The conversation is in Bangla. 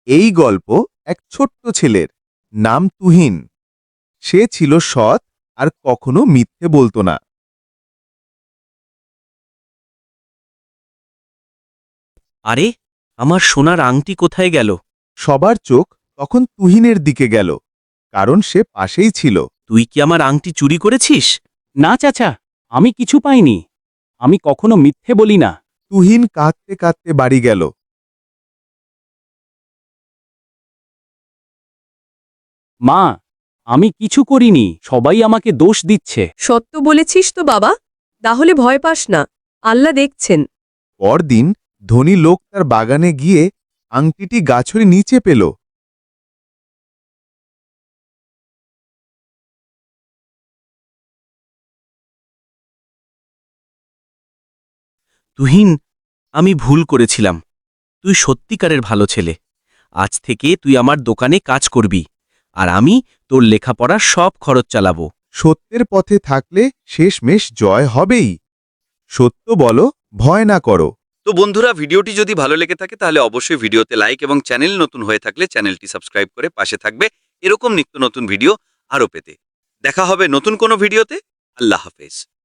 এই গল্প এক ছোট্ট ছেলের, নাম তুহিন। সে ছিল সৎ আর কখনো মিথ্যে বলতো না। আরে, আমার সোনার আংটি কোথায় গেল? সবার চোখ তখন তুহিনের দিকে গেল, কারণ সে পাশেই ছিল। তুই কি আমার আংটি চুরি করেছিস? না চাচা, আমি কিছু পাইনি। আমি কখনো মিথ্যে বলি না। তুহিন কাঁদতে কাঁদতে বাড়ি গেল। মা, আমি কিছু করিনি, সবাই আমাকে দোষ দিচ্ছে। সত্য বলেছিস তো বাবা, তাহলে ভয় পাস না, আল্লাহ দেখছেন। পরদিন ধনী লোক তার বাগানে গিয়ে আংটিটি গাছের নিচে পেল। তুহিন, আমি ভুল করেছিলাম। তুই সত্যিকারের ভালো ছেলে। আজ থেকে তুই আমার দোকানে কাজ করবি, আর আমি তোর লেখাপড়ার সব খরচ চালাবো। সত্যের পথে থাকলে শেষমেশ জয় হবেই। সত্য বলো, ভয় না করো। তো বন্ধুরা, ভিডিওটি যদি ভালো লেগে থাকে তাহলে অবশ্যই ভিডিওতে লাইক এবং চ্যানেল নতুন হয়ে থাকলে চ্যানেলটি সাবস্ক্রাইব করে পাশে থাকবে এরকম নিত্য নতুন ভিডিও আরও পেতে। দেখা হবে নতুন কোনো ভিডিওতে। আল্লাহ হাফেজ।